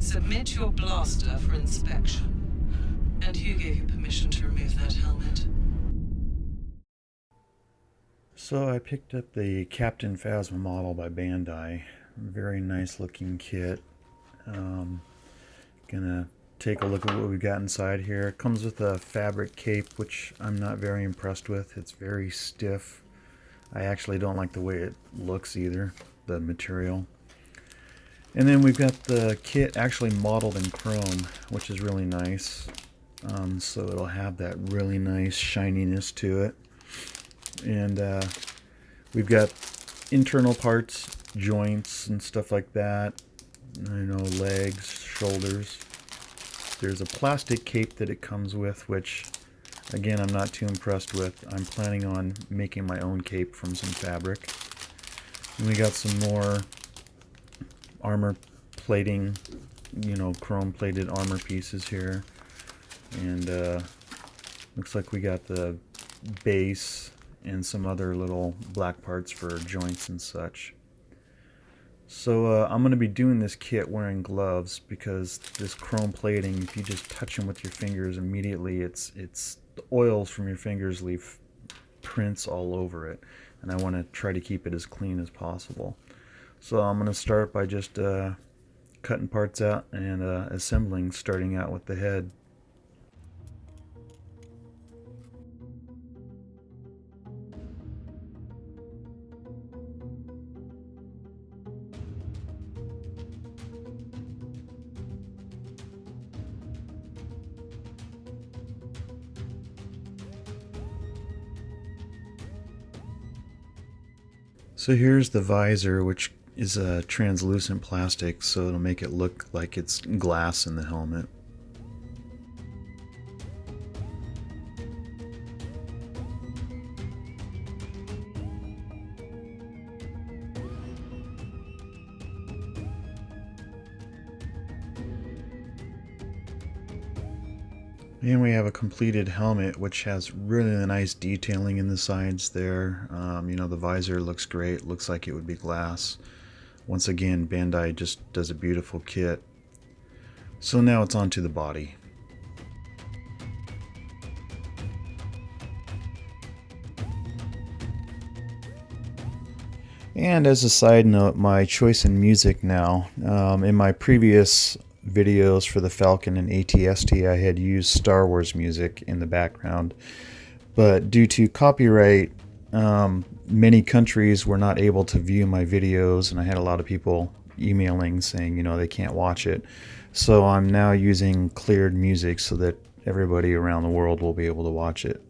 Submit your blaster for inspection. And who gave you permission to remove that helmet? So I picked up the Captain Phasma model by Bandai. Very nice looking kit. Gonna take a look at what we got inside here. It comes with a fabric cape, which I'm not very impressed with. It's very stiff. I actually don't like the way it looks either, the material. And then we've got the kit actually modeled in chrome, which is really nice. So it'll have that really nice shininess to it. And we've got internal parts, joints and stuff like that. Legs, shoulders. There's a plastic cape that it comes with, which again I'm not too impressed with. I'm planning on making my own cape from some fabric. And we got some more armor plating, chrome plated armor pieces here. And looks like we got the base and some other little black parts for joints and such. So I'm going to be doing this kit wearing gloves because this chrome plating, if you just touch them with your fingers immediately, it's the oils from your fingers leave prints all over it, and I want to try to keep it as clean as possible. So I'm going to start by just cutting parts out and assembling, starting out with the head. So here's the visor, which is a translucent plastic, so it'll make it look like it's glass in the helmet. And we have a completed helmet, which has really nice detailing in the sides there. The visor looks great. Looks like it would be glass. Once again, Bandai just does a beautiful kit. So now it's on to the body. And as a side note, my choice in music now. In my previous videos for the Falcon and ATST, I had used Star Wars music in the background, but due to copyright, many countries were not able to view my videos, and I had a lot of people emailing saying they can't watch it. So I'm now using cleared music so that everybody around the world will be able to watch it.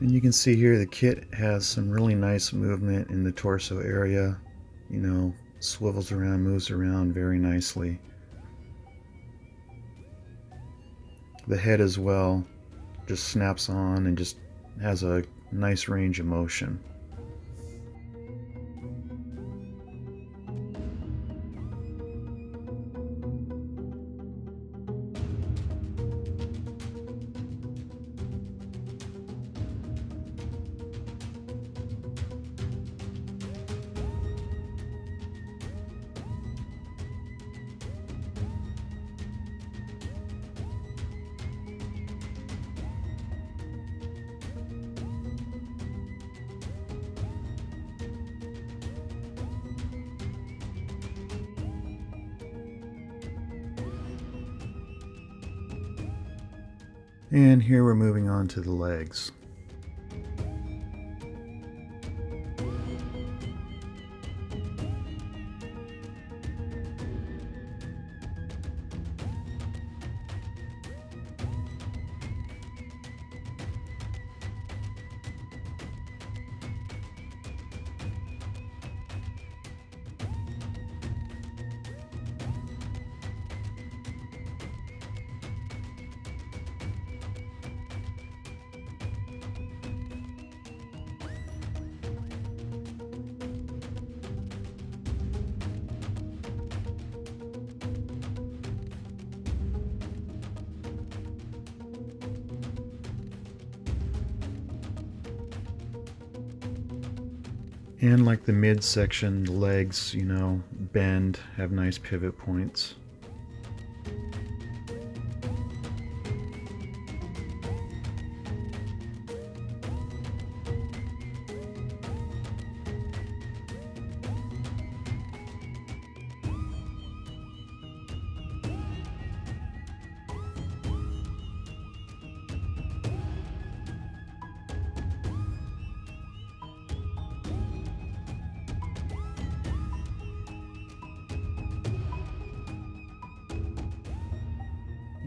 And you can see here the kit has some really nice movement in the torso area. Swivels around, moves around very nicely. The head as well just snaps on and just has a nice range of motion. And here we're moving on to the legs. And like the midsection, the legs, you know, bend, have nice pivot points.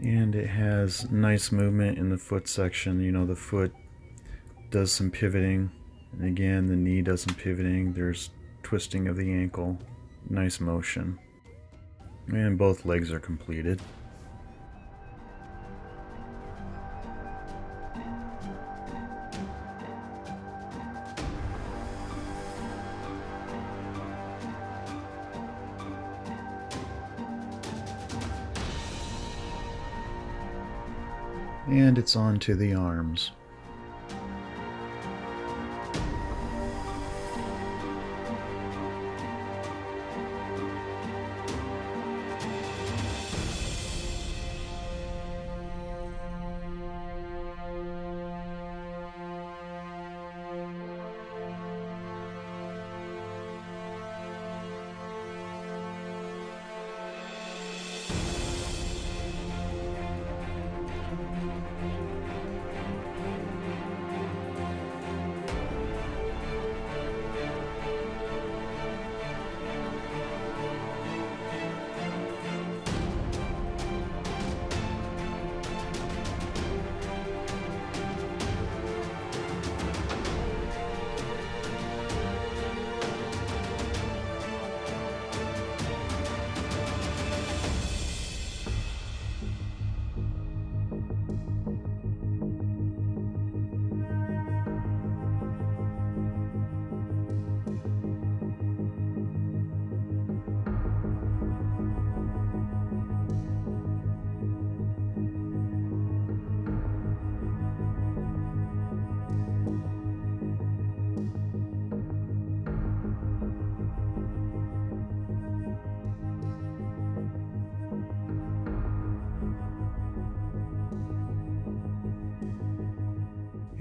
And it has nice movement in the foot section. You know, the foot does some pivoting, and again the knee does some pivoting. There's twisting of the ankle, nice motion, and both legs are completed. And it's on to the arms.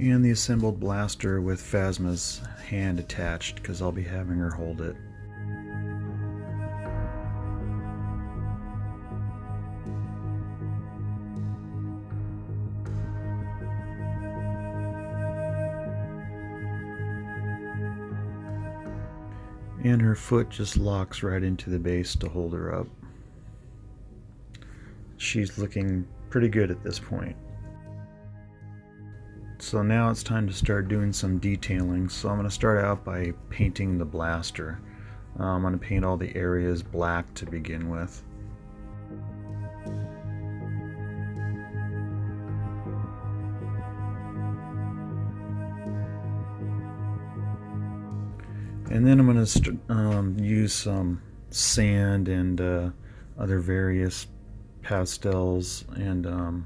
And the assembled blaster with Phasma's hand attached, because I'll be having her hold it. And her foot just locks right into the base to hold her up. She's looking pretty good at this point. So now it's time to start doing some detailing. So I'm going to start out by painting the blaster. I'm going to paint all the areas black to begin with. And then I'm going to use some sand and other various pastels and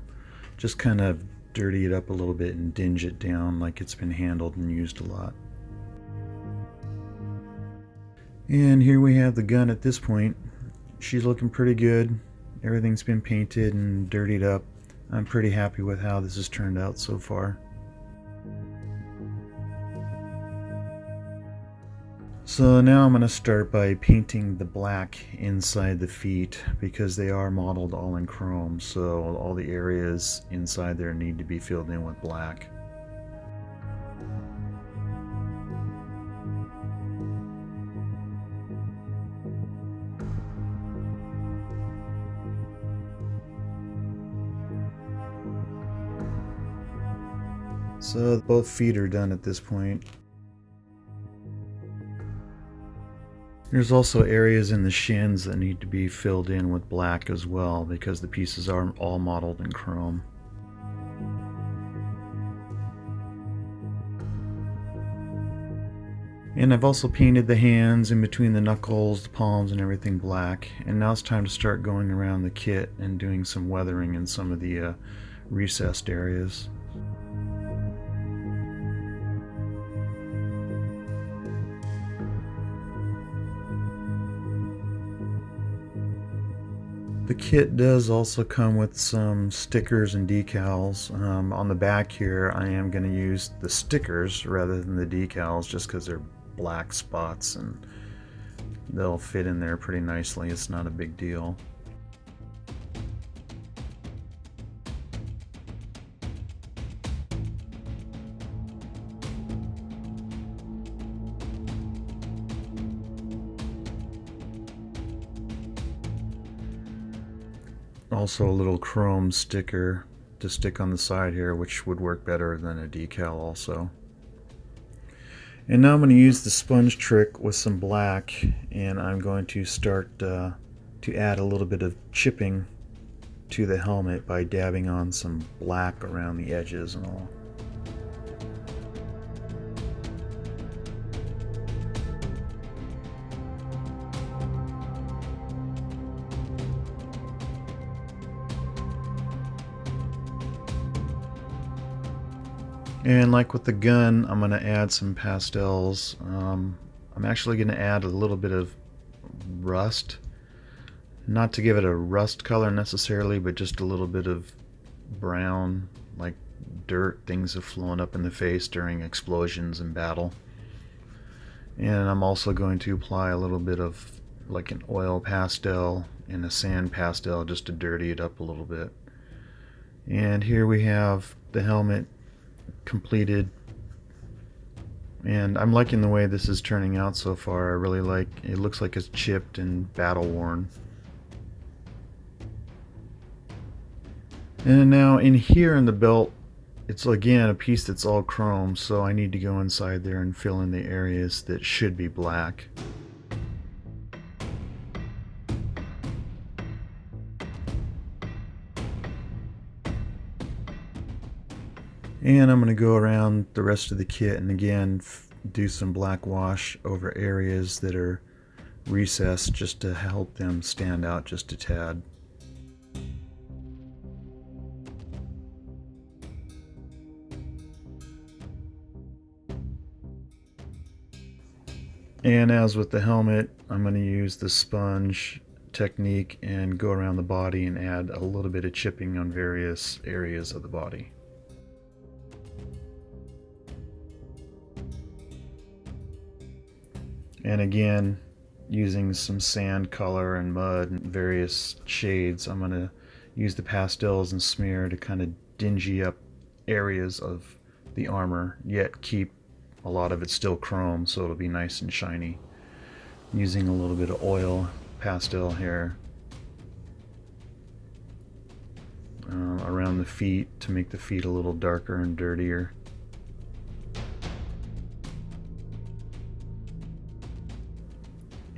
just kind of dirty it up a little bit and dinge it down like it's been handled and used a lot. And here we have the gun at this point. She's looking pretty good. Everything's been painted and dirtied up. I'm pretty happy with how this has turned out so far. So now I'm going to start by painting the black inside the feet because they are modeled all in chrome, so all the areas inside there need to be filled in with black. So both feet are done at this point. There's also areas in the shins that need to be filled in with black as well because the pieces are all modeled in chrome. And I've also painted the hands in between the knuckles, the palms, and everything black. And now it's time to start going around the kit and doing some weathering in some of the recessed areas. The kit does also come with some stickers and decals. On the back here, I am going to use the stickers rather than the decals just because they're black spots and they'll fit in there pretty nicely. It's not a big deal. Also a little chrome sticker to stick on the side here, which would work better than a decal also. And now I'm going to use the sponge trick with some black, and I'm going to start to add a little bit of chipping to the helmet by dabbing on some black around the edges and all. And like with the gun, I'm going to add some pastels. I'm actually going to add a little bit of rust. Not to give it a rust color necessarily, but just a little bit of brown, like dirt. Things have flown up in the face during explosions in battle. And I'm also going to apply a little bit of like an oil pastel and a sand pastel just to dirty it up a little bit. And here we have the helmet completed, and I'm liking the way this is turning out so far. I really like it. Looks like it's chipped and battle worn. And now in here in the belt, it's again a piece that's all chrome, so I need to go inside there and fill in the areas that should be black. And I'm going to go around the rest of the kit and again do some black wash over areas that are recessed just to help them stand out just a tad. And as with the helmet, I'm going to use the sponge technique and go around the body and add a little bit of chipping on various areas of the body. And again, using some sand color and mud and various shades, I'm going to use the pastels and smear to kind of dingy up areas of the armor, yet keep a lot of it still chrome so it'll be nice and shiny. Using a little bit of oil pastel here around the feet to make the feet a little darker and dirtier.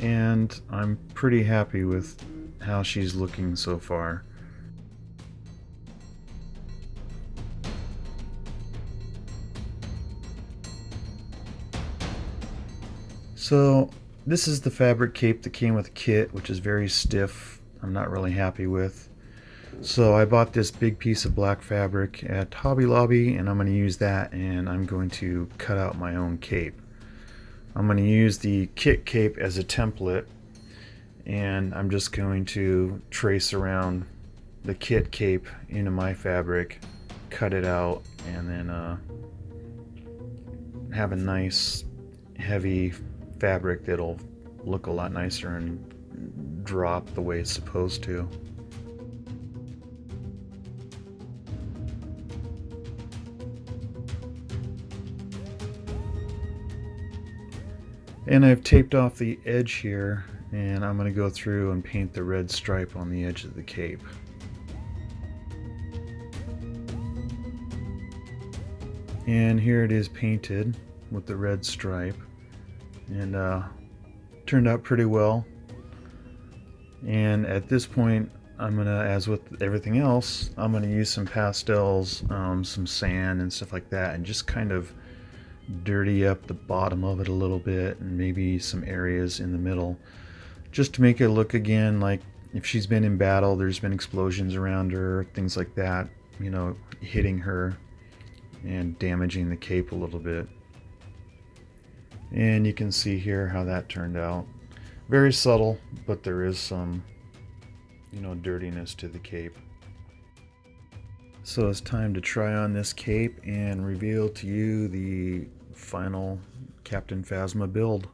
And I'm pretty happy with how she's looking so far. So this is the fabric cape that came with the kit, which is very stiff. I'm not really happy with. So I bought this big piece of black fabric at Hobby Lobby, and I'm going to use that, and I'm going to cut out my own cape. I'm going to use the kit cape as a template, and I'm just going to trace around the kit cape into my fabric, cut it out, and then have a nice heavy fabric that'll look a lot nicer and drop the way it's supposed to. And I've taped off the edge here, and I'm going to go through and paint the red stripe on the edge of the cape. And here it is painted with the red stripe, and turned out pretty well. And at this point, I'm going to, as with everything else, I'm going to use some pastels, some sand and stuff like that, and just kind of dirty up the bottom of it a little bit, and maybe some areas in the middle, just to make it look again like if she's been in battle, there's been explosions around her, things like that, you know, hitting her and damaging the cape a little bit. And you can see here how that turned out. Very subtle, but there is some dirtiness to the cape. So it's time to try on this cape and reveal to you the final Captain Phasma build.